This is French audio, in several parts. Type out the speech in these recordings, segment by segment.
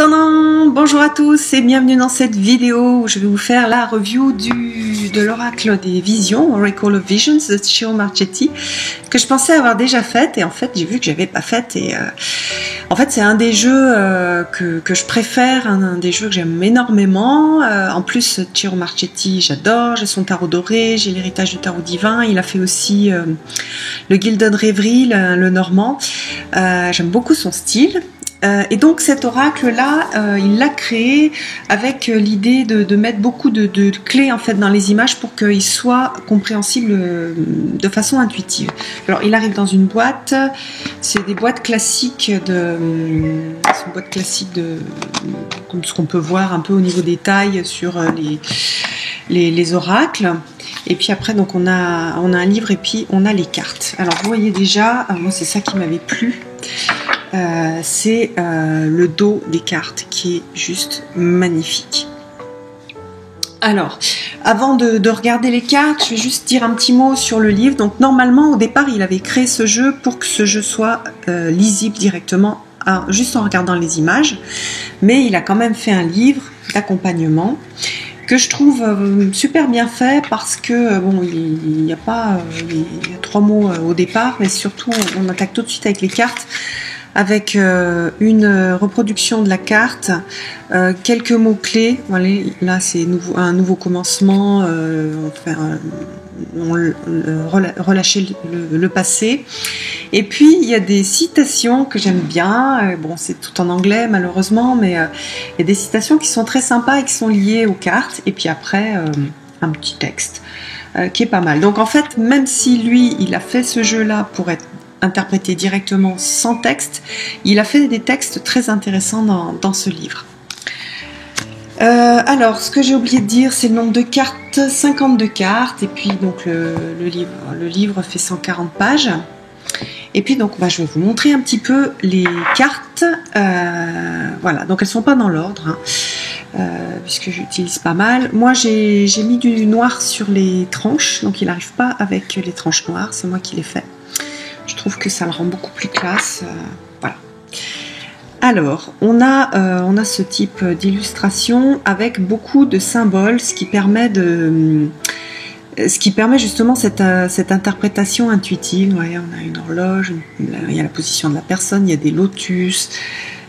Tadam! Bonjour à tous et bienvenue dans cette vidéo où je vais vous faire la review de l'oracle des visions, Oracle of Visions de Ciro Marchetti, que je pensais avoir déjà faite et en fait j'ai vu que j'avais pas faite et en fait c'est un des jeux que je préfère, un des jeux que j'aime énormément. En plus Ciro Marchetti j'adore, j'ai son tarot doré, j'ai l'héritage du tarot divin, il a fait aussi le Gilded Reverie, le normand, j'aime beaucoup son style. Et donc cet oracle-là, il l'a créé avec l'idée de mettre beaucoup de clés en fait dans les images pour qu'ils soient compréhensibles de façon intuitive. Alors il arrive dans une boîte, c'est des boîtes classiques comme ce qu'on peut voir un peu au niveau des tailles sur les oracles. Et puis après donc on a un livre et puis on a les cartes. Alors vous voyez déjà, moi c'est ça qui m'avait plu. C'est le dos des cartes qui est juste magnifique. Alors, avant de regarder les cartes, je vais juste dire un petit mot sur le livre. Donc normalement, au départ, il avait créé ce jeu pour que ce jeu soit lisible directement, juste en regardant les images. Mais il a quand même fait un livre d'accompagnement que je trouve super bien fait parce que bon, il y a 3 mots au départ, mais surtout on attaque tout de suite avec les cartes. Avec une reproduction de la carte, quelques mots-clés. Voilà, là, c'est un nouveau commencement, relâcher le passé. Et puis, il y a des citations que j'aime bien. Bon, c'est tout en anglais, malheureusement, mais il y a des citations qui sont très sympas et qui sont liées aux cartes. Et puis après, un petit texte qui est pas mal. Donc, en fait, même si lui, il a fait ce jeu-là pour être interprété directement sans texte, il a fait des textes très intéressants dans ce livre. Alors, ce que j'ai oublié de dire, c'est le nombre de cartes, 52 cartes, et puis donc le livre fait 140 pages. Et puis donc je vais vous montrer un petit peu les cartes. Voilà, donc elles sont pas dans l'ordre, puisque j'utilise pas mal. Moi j'ai mis du noir sur les tranches, donc il n'arrive pas avec les tranches noires, c'est moi qui l'ai fait. Je trouve que ça le rend beaucoup plus classe. Voilà. Alors, on a ce type d'illustration avec beaucoup de symboles, ce qui permet justement cette interprétation intuitive. Vous voyez, on a une horloge, il y a la position de la personne, il y a des lotus,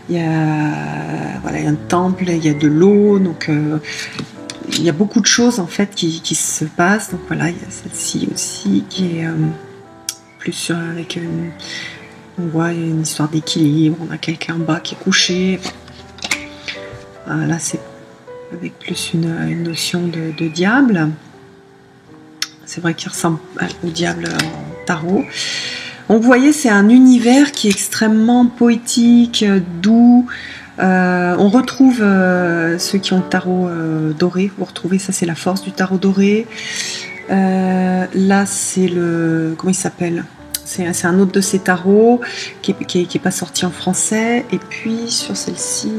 il y a un temple, il y a de l'eau, donc il y a beaucoup de choses en fait qui se passent. Donc voilà, il y a celle-ci aussi qui est plus avec on voit une histoire d'équilibre, on a quelqu'un en bas qui est couché. Là c'est avec plus une notion de diable. C'est vrai qu'il ressemble au diable en tarot. Donc vous voyez, c'est un univers qui est extrêmement poétique, doux. On retrouve ceux qui ont le tarot doré, vous retrouvez, ça c'est la force du tarot doré. Là c'est comment il s'appelle, c'est un autre de ces tarots qui est pas sorti en français. Et puis sur celle-ci,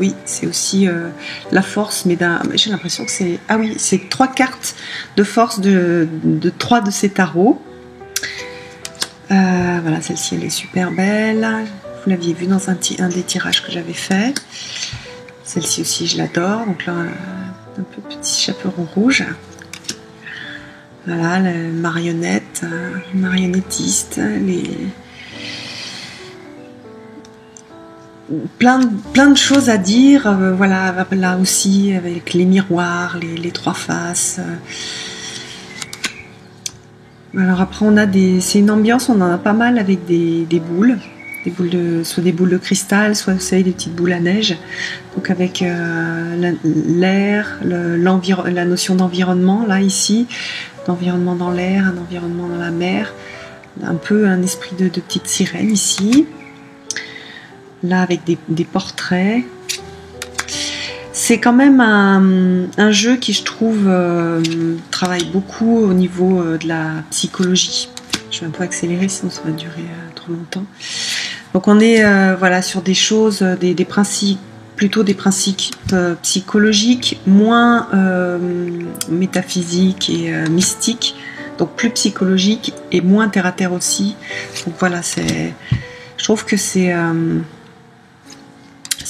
oui, c'est aussi la force, mais j'ai l'impression que c'est 3 cartes de force de 3 de ces tarots. Voilà, celle-ci elle est super belle, vous l'aviez vu dans un des tirages que j'avais fait. Celle-ci aussi je l'adore, donc là un peu petit chaperon rouge. Voilà, la marionnette, marionnettiste, plein de choses à dire. Voilà, là aussi avec les miroirs, les 3 faces. Alors après c'est une ambiance, on en a pas mal avec des boules. Soit des boules de cristal, soit vous savez des petites boules à neige. Donc avec l'air, la notion d'environnement là ici, d'environnement dans l'air, un environnement dans la mer, un peu un esprit de petite sirène ici. Là avec des portraits. C'est quand même un jeu qui je trouve travaille beaucoup au niveau de la psychologie. Je vais un peu accélérer sinon ça va durer trop longtemps. Donc on est voilà, sur des choses, des principes, plutôt des principes psychologiques, moins métaphysiques et mystiques, donc plus psychologiques et moins terre à terre aussi. Donc voilà, je trouve que c'est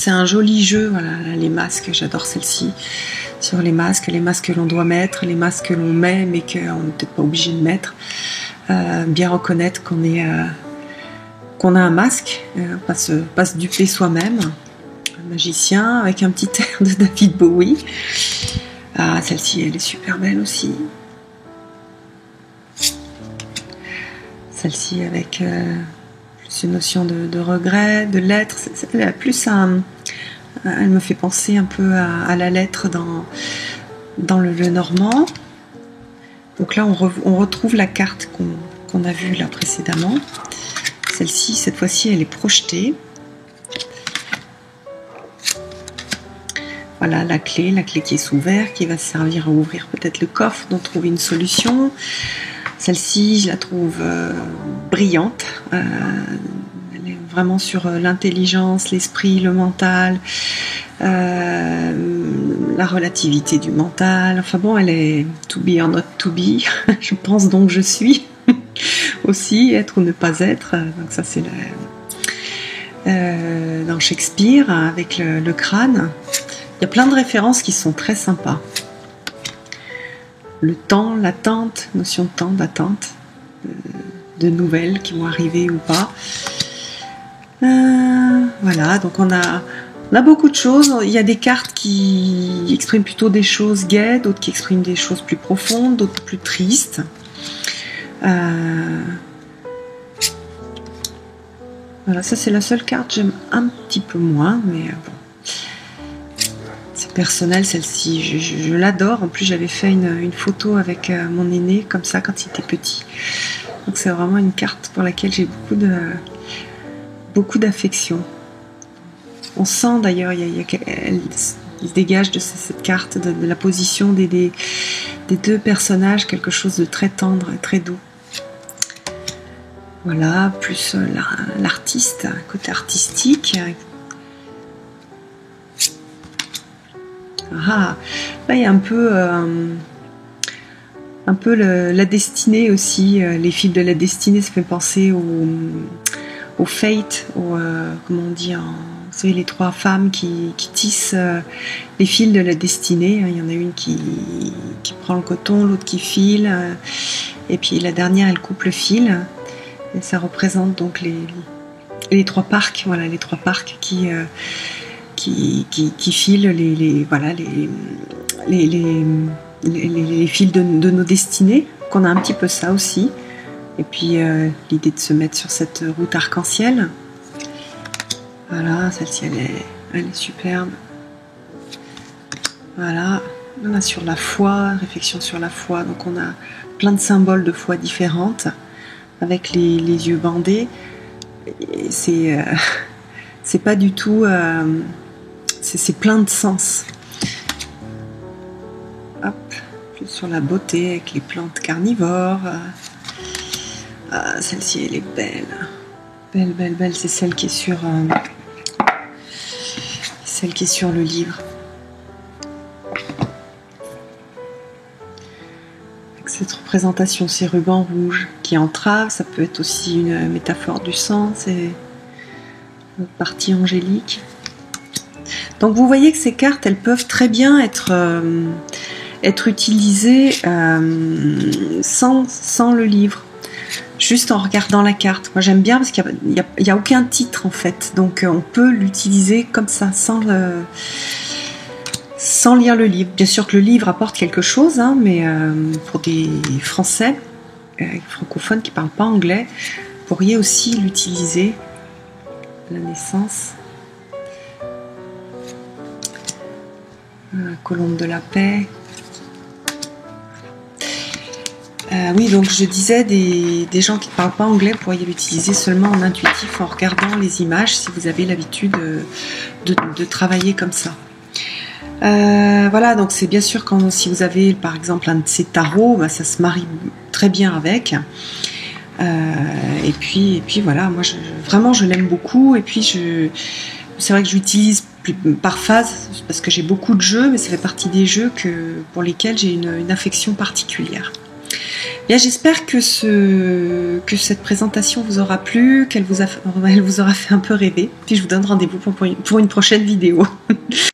C'est un joli jeu, voilà, les masques, j'adore celle-ci. Sur les masques que l'on doit mettre, les masques que l'on met mais qu'on n'est peut-être pas obligé de mettre. Bien reconnaître qu'on a un masque, pas se duper soi-même. Un magicien avec un petit air de David Bowie. Ah, celle-ci, elle est super belle aussi. Celle-ci avec plus une notion de regret, de lettre. Elle a plus elle me fait penser un peu à la lettre dans le Lenormand. Donc là, on retrouve la carte qu'on a vue là précédemment. Celle-ci, cette fois-ci, elle est projetée. Voilà la clé qui est sous verre, qui va servir à ouvrir peut-être le coffre, dont trouver une solution. Celle-ci, je la trouve brillante. Elle est vraiment sur l'intelligence, l'esprit, le mental, la relativité du mental. Enfin bon, elle est to be or not to be. Je pense donc je suis aussi, être ou ne pas être. Donc ça c'est dans Shakespeare avec le crâne. Il y a plein de références qui sont très sympas. Le temps, l'attente, notion de temps, d'attente, de nouvelles qui vont arriver ou pas. Voilà, donc on a beaucoup de choses. Il y a des cartes qui expriment plutôt des choses gaies, d'autres qui expriment des choses plus profondes, d'autres plus tristes. Voilà, ça c'est la seule carte que j'aime un petit peu moins, mais bon. C'est personnel celle-ci, je l'adore. En plus j'avais fait une photo avec mon aîné comme ça quand il était petit. Donc c'est vraiment une carte pour laquelle j'ai beaucoup d'affection. On sent d'ailleurs, elle se dégage de cette carte, de la position des deux personnages, quelque chose de très tendre et très doux. Voilà, plus l'artiste, côté artistique. Ah, là il y a un peu la destinée aussi, les fils de la destinée, ça fait penser au fate, comment on dit, vous savez, les trois femmes qui tissent les fils de la destinée. Il y en a une qui prend le coton, l'autre qui file, et puis la dernière elle coupe le fil, et ça représente donc les trois parcs, voilà, les trois parcs qui filent les fils de nos destinées, qu'on a un petit peu ça aussi. Et puis l'idée de se mettre sur cette route arc-en-ciel. Voilà, celle-ci elle est superbe. Voilà, on a sur la foi, réflexion sur la foi. Donc on a plein de symboles de foi différentes, avec les yeux bandés. Et c'est pas du tout... c'est plein de sens. Hop, plus sur la beauté avec les plantes carnivores. Celle-ci elle est belle. Belle. C'est celle qui est sur le livre. Avec cette représentation, ces rubans rouges qui entravent, ça peut être aussi une métaphore du sang, c'est notre partie angélique. Donc vous voyez que ces cartes, elles peuvent très bien être utilisées sans le livre, juste en regardant la carte. Moi j'aime bien parce qu'il n'y a aucun titre en fait, donc on peut l'utiliser comme ça, sans lire le livre. Bien sûr que le livre apporte quelque chose, hein, mais pour des Français francophones qui ne parlent pas anglais, vous pourriez aussi l'utiliser. La naissance. Colombe de la paix. Oui, donc je disais, des gens qui ne parlent pas anglais pourriez l'utiliser seulement en intuitif, en regardant les images, si vous avez l'habitude de travailler comme ça. Voilà, donc c'est bien sûr si vous avez par exemple un de ces tarots, bah, ça se marie très bien avec. Et puis voilà, moi vraiment je l'aime beaucoup. Et puis c'est vrai que je l'utilise par phase parce que j'ai beaucoup de jeux, mais ça fait partie des jeux pour lesquels j'ai une affection particulière. Bien, j'espère que cette présentation vous aura plu, elle vous aura fait un peu rêver. Puis je vous donne rendez-vous pour une prochaine vidéo.